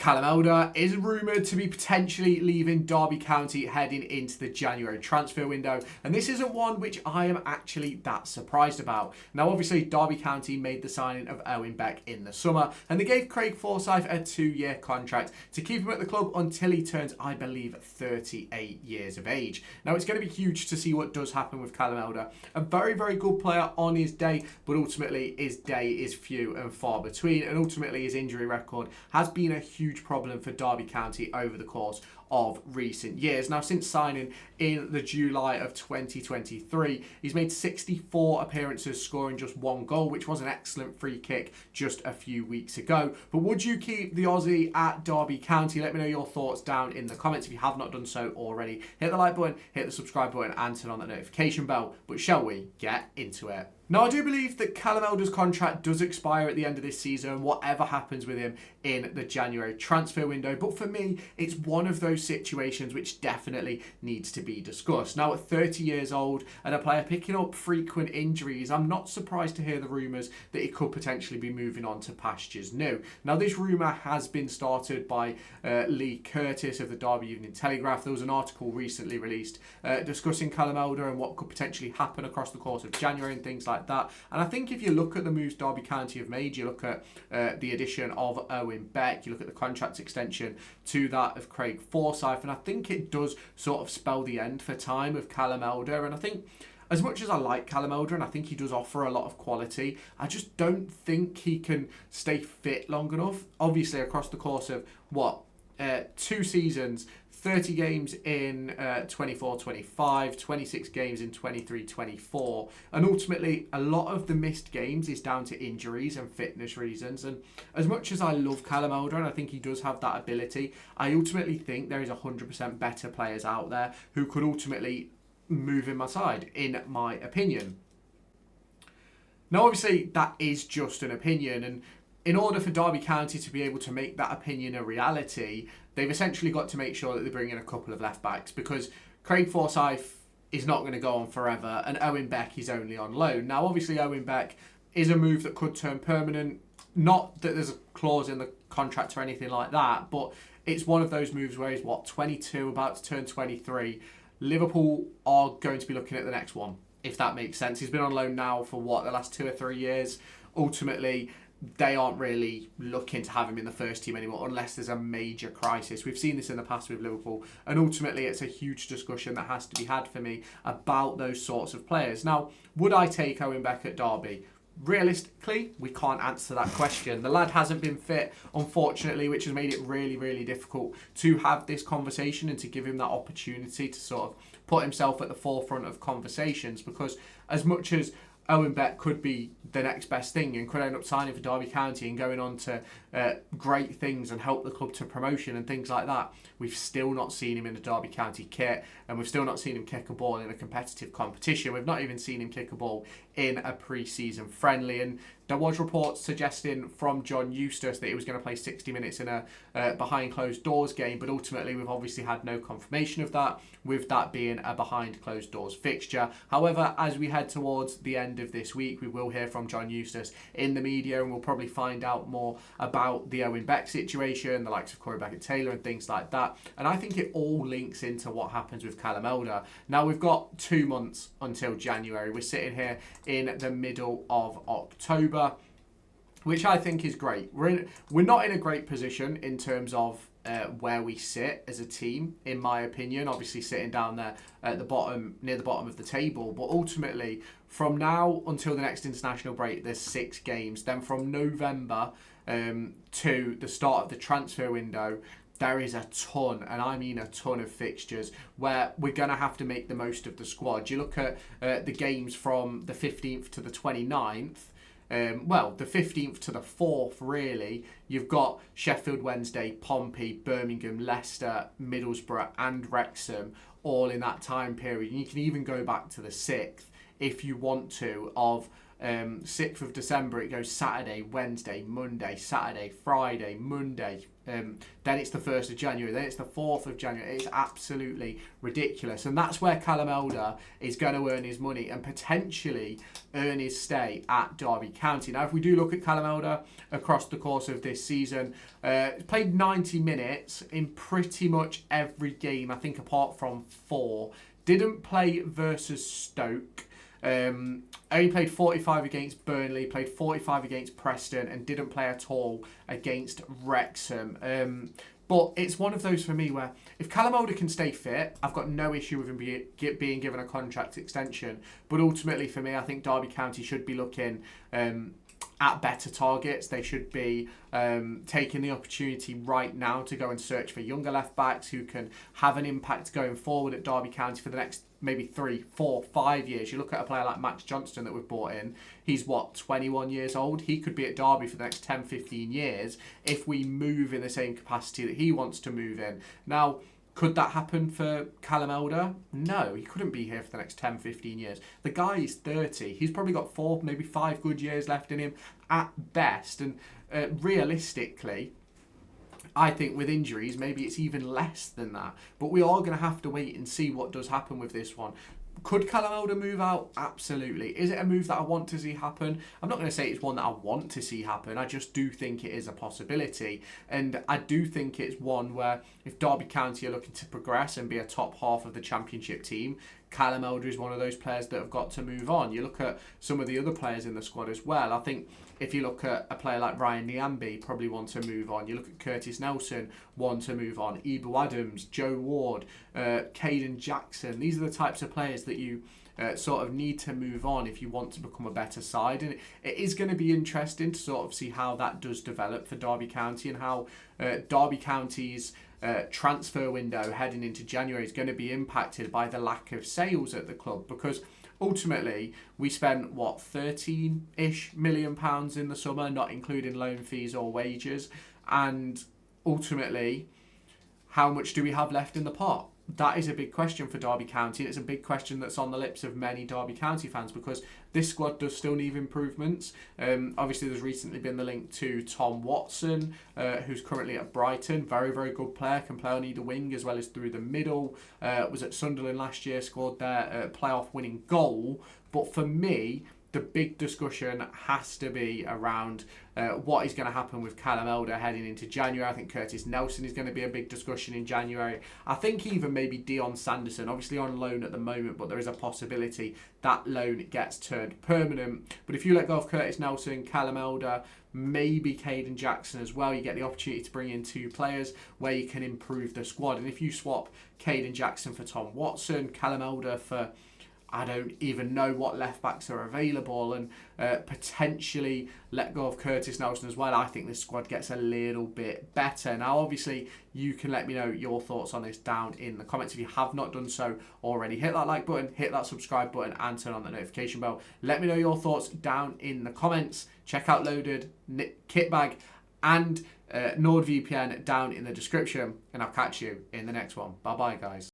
Callum Elder is rumoured to be potentially leaving Derby County heading into the January transfer window, and this isn't one which I am actually that surprised about. Now, obviously, Derby County made the signing of Owen Beck in the summer, and they gave Craig Forsyth a 2-year contract to keep him at the club until he turns, I believe, 38 years of age. Now, it's going to be huge to see what does happen with Callum Elder. A very, very good player on his day, but ultimately his day is few and far between, and ultimately his injury record has been a huge problem for Derby County over the course of recent years. Now, since signing in the July of 2023, he's made 64 appearances, scoring just 1 goal, which was an excellent free kick just a few weeks ago. But would you keep the Aussie at Derby County? Let me know your thoughts down in the comments if you have not done so already. Hit the like button, hit the subscribe button, and turn on that notification bell. But shall we get into it? Now, I do believe that Callum Elder's contract does expire at the end of this season, whatever happens with him in the January transfer window. But for me, it's one of those situations which definitely needs to be discussed. Now, at 30 years old and a player picking up frequent injuries, I'm not surprised to hear the rumours that he could potentially be moving on to pastures new. Now, this rumour has been started by Lee Curtis of the Derby Evening Telegraph. There was an article recently released discussing Callum Elder and what could potentially happen across the course of January and things like that. And I think if you look at the moves Derby County have made, you look at the addition of Owen Beck, you look at the contract extension to that of Craig Forsyth, and I think it does sort of spell the end for time of Callum Elder. And I think as much as I like Callum Elder and I think he does offer a lot of quality, I just don't think he can stay fit long enough. Obviously, across the course of 2 seasons, 30 games in 24-25, 26 games in 23-24, and ultimately a lot of the missed games is down to injuries and fitness reasons. And as much as I love Callum Elder and I think he does have that ability, I ultimately think there is 100% better players out there who could ultimately move in my side, in my opinion. Now, obviously, that is just an opinion, and in order for Derby County to be able to make that opinion a reality, they've essentially got to make sure that they bring in a couple of left-backs, because Craig Forsyth is not going to go on forever, and Owen Beck is only on loan. Now, obviously, Owen Beck is a move that could turn permanent. Not that there's a clause in the contract or anything like that, but it's one of those moves where he's, 22, about to turn 23. Liverpool are going to be looking at the next one, if that makes sense. He's been on loan now for, the last 2 or 3 years. Ultimately, they aren't really looking to have him in the first team anymore unless there's a major crisis. We've seen this in the past with Liverpool, and ultimately it's a huge discussion that has to be had for me about those sorts of players. Now, would I take Owen Beck at Derby? Realistically, we can't answer that question. The lad hasn't been fit, unfortunately, which has made it really, really difficult to have this conversation and to give him that opportunity to sort of put himself at the forefront of conversations, because as much as Owen Beck could be the next best thing and could end up signing for Derby County and going on to great things and help the club to promotion and things like that, we've still not seen him in the Derby County kit, and we've still not seen him kick a ball in a competitive competition. We've not even seen him kick a ball in a pre-season friendly, and there was reports suggesting from John Eustace that he was going to play 60 minutes in a behind closed doors game, but ultimately we've obviously had no confirmation of that, with that being a behind closed doors fixture. However, as we head towards the end of this week, we will hear from John Eustace in the media, and we'll probably find out more about the Owen Beck situation, the likes of Corey Beckett-Taylor and things like that. And I think it all links into what happens with Callum Elder. Now, we've got 2 months until January. We're sitting here in the middle of October, which I think is great. We're not in a great position in terms of where we sit as a team, in my opinion. Obviously, sitting down there at the bottom, near the bottom of the table. But ultimately, from now until the next international break, there's 6 games. Then from November to the start of the transfer window, there is a ton, and I mean a ton of fixtures where we're going to have to make the most of the squad. You look at the games from the 15th to the 29th, the 15th to the 4th, really. You've got Sheffield Wednesday, Pompey, Birmingham, Leicester, Middlesbrough and Wrexham all in that time period. And you can even go back to the 6th if you want to, of 6th of December, it goes Saturday, Wednesday, Monday, Saturday, Friday, Monday. Then it's the 1st of January, then it's the 4th of January. It's absolutely ridiculous. And that's where Callum Elder is going to earn his money and potentially earn his stay at Derby County. Now, if we do look at Callum Elder across the course of this season, played 90 minutes in pretty much every game, I think apart from 4. Didn't play versus Stoke. Only played 45 against Burnley, played 45 against Preston, and didn't play at all against Wrexham. But it's one of those for me where if Callum Elder can stay fit, I've got no issue with him being given a contract extension. But ultimately for me, I think Derby County should be looking at better targets. They should be taking the opportunity right now to go and search for younger left backs who can have an impact going forward at Derby County for the next maybe 3, 4, 5 years. You look at a player like Max Johnston that we've brought in. He's 21 years old. He could be at Derby for the next 10, 15 years if we move in the same capacity that he wants to move in. Now, could that happen for Callum Elder? No, he couldn't be here for the next 10, 15 years. The guy is 30. He's probably got 4, maybe 5 good years left in him at best. And realistically, I think with injuries, maybe it's even less than that. But we are going to have to wait and see what does happen with this one. Could Callum Elder move out? Absolutely. Is it a move that I want to see happen? I'm not going to say it's one that I want to see happen. I just do think it is a possibility. And I do think it's one where if Derby County are looking to progress and be a top half of the Championship team, Callum Elder is one of those players that have got to move on. You look at some of the other players in the squad as well. I think if you look at a player like Ryan Niambi, probably want to move on. You look at Curtis Nelson, want to move on. Ibu Adams, Joe Ward, Caden Jackson. These are the types of players that you sort of need to move on if you want to become a better side. And it is going to be interesting to sort of see how that does develop for Derby County and how Derby County's transfer window heading into January is going to be impacted by the lack of sales at the club, because ultimately we spent 13-ish million pounds in the summer, not including loan fees or wages, and ultimately how much do we have left in the pot? That is a big question for Derby County, and it's a big question that's on the lips of many Derby County fans, because this squad does still need improvements. Obviously, there's recently been the link to Tom Watson, who's currently at Brighton. Very, very good player, can play on either wing as well as through the middle. Was at Sunderland last year, scored their playoff winning goal. But for me, the big discussion has to be around what is going to happen with Callum Elder heading into January. I think Curtis Nelson is going to be a big discussion in January. I think even maybe Dion Sanderson, obviously on loan at the moment, but there is a possibility that loan gets turned permanent. But if you let go of Curtis Nelson, Callum Elder, maybe Caden Jackson as well, you get the opportunity to bring in 2 players where you can improve the squad. And if you swap Caden Jackson for Tom Watson, Callum Elder for I don't even know what left backs are available, and potentially let go of Curtis Nelson as well, I think this squad gets a little bit better. Now, obviously, you can let me know your thoughts on this down in the comments. If you have not done so already, hit that like button, hit that subscribe button, and turn on the notification bell. Let me know your thoughts down in the comments. Check out Loaded, Kitbag, and NordVPN down in the description, and I'll catch you in the next one. Bye-bye, guys.